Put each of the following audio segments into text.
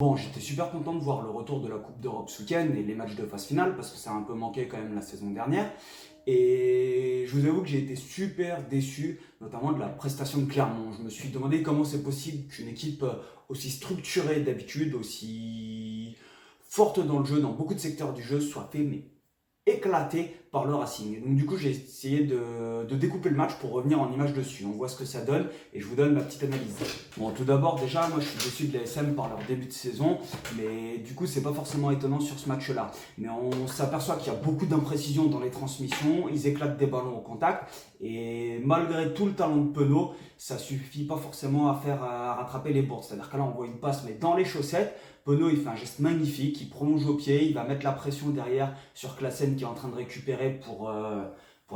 Bon, j'étais super content de voir le retour de la Coupe d'Europe ce week-end et les matchs de phase finale parce que ça a un peu manqué quand même la saison dernière. Et je vous avoue que j'ai été super déçu, notamment de la prestation de Clermont. Je me suis demandé comment c'est possible qu'une équipe aussi structurée d'habitude, aussi forte dans le jeu, dans beaucoup de secteurs du jeu, soit fait mais éclaté par le Racing. Donc du coup, j'ai essayé de découper le match pour revenir en image dessus. On voit ce que ça donne et je vous donne ma petite analyse. Bon, tout d'abord, déjà, moi je suis déçu de l'ASM par leur début de saison, mais du coup, c'est pas forcément étonnant sur ce match-là. Mais on s'aperçoit qu'il y a beaucoup d'imprécisions dans les transmissions, ils éclatent des ballons au contact et malgré tout le talent de Penaud, ça suffit pas forcément à rattraper les bourdes. C'est-à-dire que là, on voit une passe, mais dans les chaussettes. Penaud, il fait un geste magnifique, il prolonge au pied, il va mettre la pression derrière sur Classen qui est en train de récupérer pour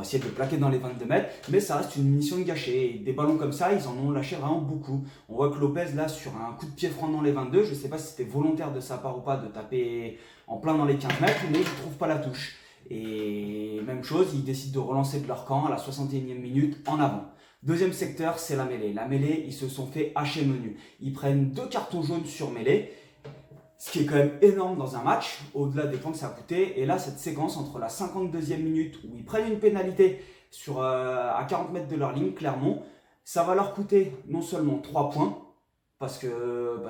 essayer de le plaquer dans les 22 mètres. Mais ça reste une mission gâchée. Et des ballons comme ça, ils en ont lâché vraiment beaucoup. On voit que Lopez, là, sur un coup de pied franc dans les 22, je ne sais pas si c'était volontaire de sa part ou pas de taper en plein dans les 15 mètres, mais il ne trouve pas la touche. Et même chose, ils décident de relancer de leur camp à la 61e minute en avant. Deuxième secteur, c'est la mêlée. La mêlée, ils se sont fait hacher menu. Ils prennent 2 cartons jaunes sur mêlée. Ce qui est quand même énorme dans un match, au-delà des points que ça a coûté. Et là, cette séquence entre la 52e minute où ils prennent une pénalité à 40 mètres de leur ligne, Clermont, ça va leur coûter non seulement 3 points, parce que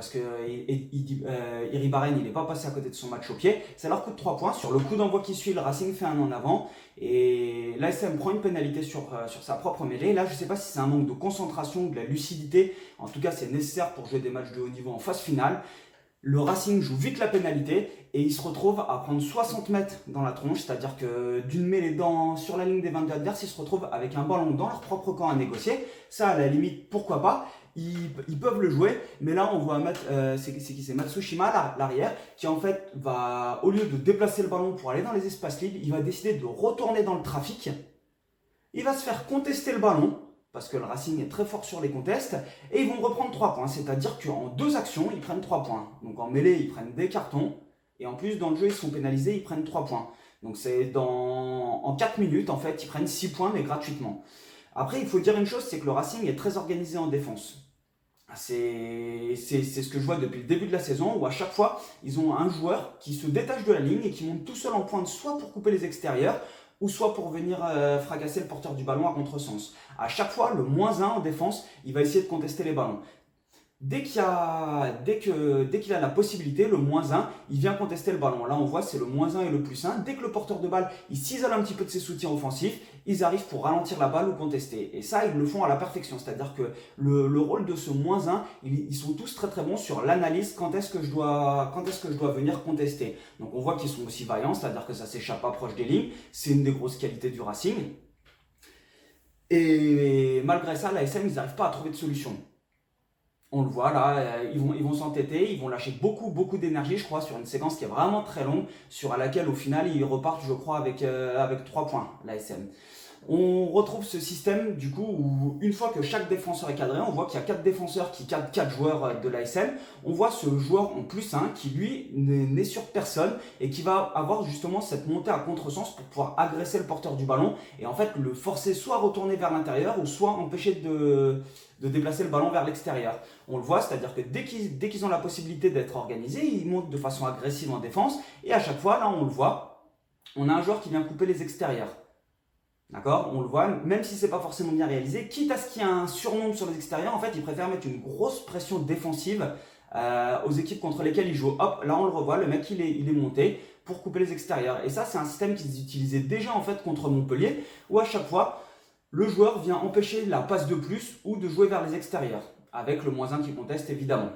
Iribarren il n'est pas passé à côté de son match au pied, ça leur coûte 3 points. Sur le coup d'envoi qui suit, le Racing fait un en avant et l'ASM prend une pénalité sur sa propre mêlée. Là, je ne sais pas si c'est un manque de concentration ou de la lucidité, en tout cas c'est nécessaire pour jouer des matchs de haut niveau en phase finale. Le Racing joue vite la pénalité et il se retrouve à prendre 60 mètres dans la tronche, c'est-à-dire que d'une mêlée sur la ligne des 22 adverses, ils se retrouvent avec un ballon dans leur propre camp à négocier. Ça, à la limite, pourquoi pas, ils peuvent le jouer, mais là on voit c'est Matsushima, l'arrière, qui en fait va, au lieu de déplacer le ballon pour aller dans les espaces libres, il va décider de retourner dans le trafic. Il va se faire contester le ballon, parce que le Racing est très fort sur les contests, et ils vont reprendre 3 points. C'est-à-dire qu'en 2 actions, ils prennent 3 points. Donc en mêlée, ils prennent des cartons, et en plus, dans le jeu, ils sont pénalisés, ils prennent 3 points. Donc en 4 minutes, en fait, ils prennent 6 points, mais gratuitement. Après, il faut dire une chose, c'est que le Racing est très organisé en défense. C'est ce que je vois depuis le début de la saison, où à chaque fois, ils ont un joueur qui se détache de la ligne et qui monte tout seul en pointe, soit pour couper les extérieurs, ou soit pour venir fracasser le porteur du ballon à contresens. À chaque fois, le -1 en défense, il va essayer de contester les ballons. Dès qu'il a la possibilité, le -1, il vient contester le ballon. Là, on voit, c'est le -1 et le +1. Dès que le porteur de balle, il s'isole un petit peu de ses soutiens offensifs, ils arrivent pour ralentir la balle ou contester. Et ça, ils le font à la perfection. C'est-à-dire que le rôle de ce -1, ils sont tous très très bons sur l'analyse quand est-ce que je dois venir contester. Donc on voit qu'ils sont aussi vaillants, c'est-à-dire que ça s'échappe pas proche des lignes. C'est une des grosses qualités du Racing. Et malgré ça, la SM, ils n'arrivent pas à trouver de solution. On le voit là, ils vont s'entêter, ils vont lâcher beaucoup d'énergie, je crois, sur une séquence qui est vraiment très longue, à laquelle au final ils repartent, je crois, avec 3 points, l'ASM. On retrouve ce système du coup où une fois que chaque défenseur est cadré, on voit qu'il y a 4 défenseurs qui cadrent 4 joueurs de l'ASM. On voit ce joueur en +1 qui lui n'est sur personne et qui va avoir justement cette montée à contresens pour pouvoir agresser le porteur du ballon et en fait le forcer soit à retourner vers l'intérieur ou soit empêcher de déplacer le ballon vers l'extérieur. On le voit, c'est-à-dire que dès qu'ils ont la possibilité d'être organisés, ils montent de façon agressive en défense et à chaque fois, là on le voit, on a un joueur qui vient couper les extérieurs. D'accord? On le voit, même si c'est pas forcément bien réalisé, quitte à ce qu'il y ait un surnombre sur les extérieurs, en fait, ils préfèrent mettre une grosse pression défensive aux équipes contre lesquelles ils jouent. Hop, là on le revoit, le mec il est monté pour couper les extérieurs. Et ça, c'est un système qu'ils utilisaient déjà en fait contre Montpellier, où à chaque fois, le joueur vient empêcher la passe de plus ou de jouer vers les extérieurs, avec le -1 qui conteste évidemment.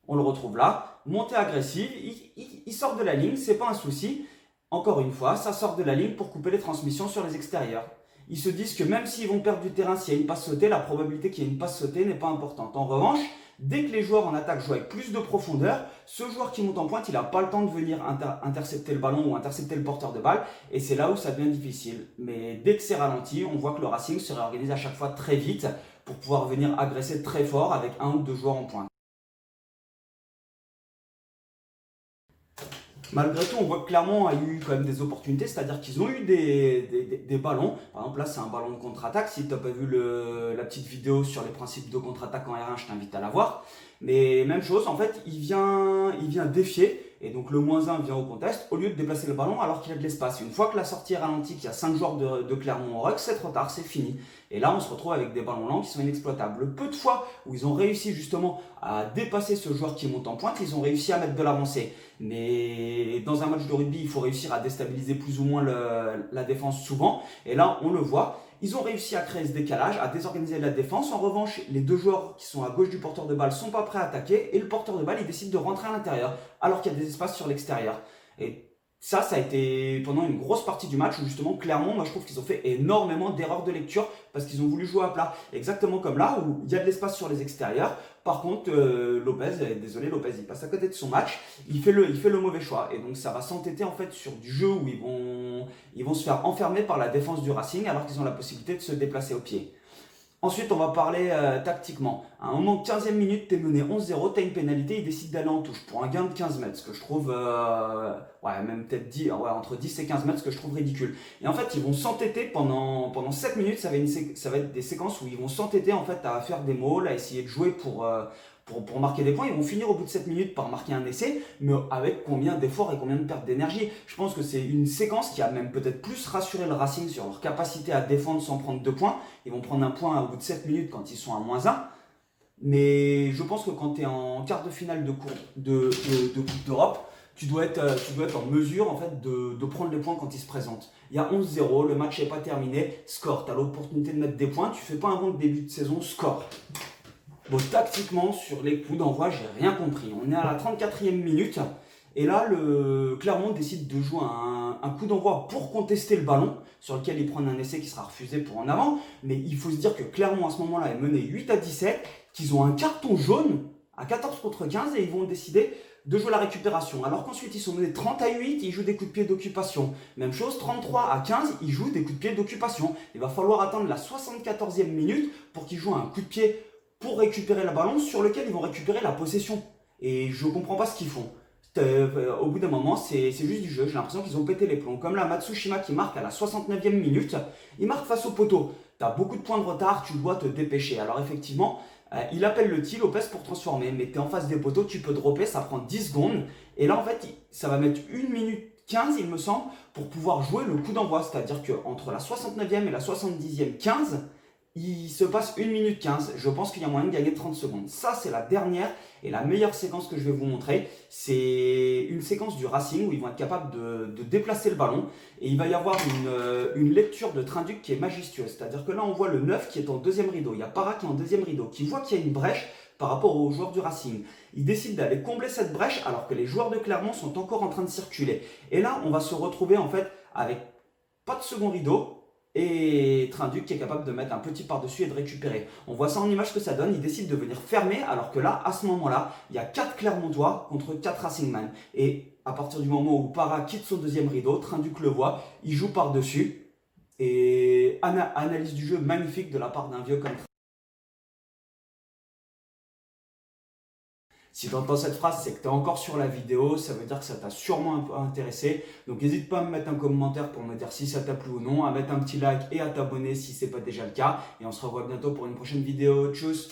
On le retrouve là, montée agressive, il sort de la ligne, c'est pas un souci. Encore une fois, ça sort de la ligne pour couper les transmissions sur les extérieurs. Ils se disent que même s'ils vont perdre du terrain s'il y a une passe sautée, la probabilité qu'il y ait une passe sautée n'est pas importante. En revanche, dès que les joueurs en attaque jouent avec plus de profondeur, ce joueur qui monte en pointe, il n'a pas le temps de venir intercepter le ballon ou intercepter le porteur de balle, et c'est là où ça devient difficile. Mais dès que c'est ralenti, on voit que le Racing se réorganise à chaque fois très vite pour pouvoir venir agresser très fort avec 1 ou 2 joueurs en pointe. Malgré tout, on voit que Clermont a eu quand même des opportunités, c'est-à-dire qu'ils ont eu des ballons. Par exemple, là, c'est un ballon de contre-attaque. Si tu n'as pas vu la petite vidéo sur les principes de contre-attaque en R1, je t'invite à la voir. Mais même chose, en fait, il vient défier. Et donc le -1 vient au contest au lieu de déplacer le ballon alors qu'il y a de l'espace. Une fois que la sortie est ralentie, qu'il y a 5 joueurs de Clermont en ruck, c'est trop tard, c'est fini. Et là, on se retrouve avec des ballons lents qui sont inexploitables. Le peu de fois où ils ont réussi justement à dépasser ce joueur qui monte en pointe, ils ont réussi à mettre de l'avancée. Mais dans un match de rugby, il faut réussir à déstabiliser plus ou moins la défense souvent. Et là, on le voit. Ils ont réussi à créer ce décalage, à désorganiser la défense. En revanche, les deux joueurs qui sont à gauche du porteur de balle sont pas prêts à attaquer. Et le porteur de balle, il décide de rentrer à l'intérieur, alors qu'il y a des espaces sur l'extérieur. Et ça a été pendant une grosse partie du match où justement Clermont, moi je trouve qu'ils ont fait énormément d'erreurs de lecture parce qu'ils ont voulu jouer à plat. Exactement comme là où il y a de l'espace sur les extérieurs. Par contre, Lopez, Lopez, il passe à côté de son match, il fait le mauvais choix. Et donc ça va s'entêter en fait sur du jeu où ils vont se faire enfermer par la défense du Racing alors qu'ils ont la possibilité de se déplacer au pied. Ensuite, on va parler tactiquement. À un moment, 15e minute, t'es mené 11-0, t'as une pénalité, il décide d'aller en touche pour un gain de 15 mètres, ce que je trouve, même peut-être entre 10 et 15 mètres, ce que je trouve ridicule. Et en fait, ils vont s'entêter pendant 7 minutes, ça va être des séquences où ils vont s'entêter en fait à faire des mauls, à essayer de jouer pour marquer des points. Ils vont finir au bout de 7 minutes par marquer un essai, mais avec combien d'efforts et combien de pertes d'énergie. Je pense que c'est une séquence qui a même peut-être plus rassuré le Racing sur leur capacité à défendre sans prendre 2 points. Ils vont prendre un point au bout de 7 minutes quand ils sont à -1. Mais je pense que quand tu es en quart de finale de Coupe d'Europe, tu dois être en mesure en fait, de prendre les points quand ils se présentent. Il y a 11-0, le match n'est pas terminé, score, tu as l'opportunité de mettre des points, tu fais pas un bon début de saison, score. Bon, tactiquement, sur les coups d'envoi, j'ai rien compris. On est à la 34e minute. Et là, le Clermont décide de jouer un coup d'envoi pour contester le ballon, sur lequel ils prennent un essai qui sera refusé pour en avant. Mais il faut se dire que Clermont, à ce moment-là, est mené 8-17, qu'ils ont un carton jaune à 14 contre 15 et ils vont décider de jouer la récupération. Alors qu'ensuite, ils sont menés 30-8, ils jouent des coups de pied d'occupation. Même chose, 33-15, ils jouent des coups de pied d'occupation. Il va falloir attendre la 74e minute pour qu'ils jouent un coup de pied pour récupérer le ballon sur lequel ils vont récupérer la possession. Et je comprends pas ce qu'ils font. Au bout d'un moment, c'est juste du jeu. J'ai l'impression qu'ils ont pété les plombs. Comme là, Matsushima qui marque à la 69e minute, il marque face au poteau. Tu as beaucoup de points de retard, tu dois te dépêcher. Alors effectivement, il appelle le tir Lopez pour transformer. Mais tu es en face des poteaux, tu peux dropper, ça prend 10 secondes. Et là, en fait, ça va mettre 1 minute 15, il me semble, pour pouvoir jouer le coup d'envoi. C'est-à-dire qu'entre la 69e et la 70e 15, il se passe 1 minute 15. Je pense qu'il y a moyen de gagner 30 secondes. Ça, c'est la dernière et la meilleure séquence que je vais vous montrer. C'est une séquence du Racing où ils vont être capables de déplacer le ballon. Et il va y avoir une lecture de Trinduc qui est majestueuse. C'est-à-dire que là, on voit le 9 qui est en deuxième rideau. Il y a Para qui est en deuxième rideau, qui voit qu'il y a une brèche par rapport aux joueurs du Racing. Il décide d'aller combler cette brèche alors que les joueurs de Clermont sont encore en train de circuler. Et là, on va se retrouver en fait avec pas de second rideau, et Trinduc qui est capable de mettre un petit par-dessus et de récupérer. On voit ça en image que ça donne, il décide de venir fermer, alors que là, à ce moment-là, il y a 4 Clermontois contre 4 Racingman. Et à partir du moment où Para quitte son deuxième rideau, Trinduc le voit, il joue par-dessus, et analyse du jeu magnifique de la part d'un vieux comme Trinduc. Si tu entends cette phrase, c'est que tu es encore sur la vidéo, ça veut dire que ça t'a sûrement un peu intéressé. Donc n'hésite pas à me mettre un commentaire pour me dire si ça t'a plu ou non, à mettre un petit like et à t'abonner si ce n'est pas déjà le cas. Et on se revoit bientôt pour une prochaine vidéo. Tchuss!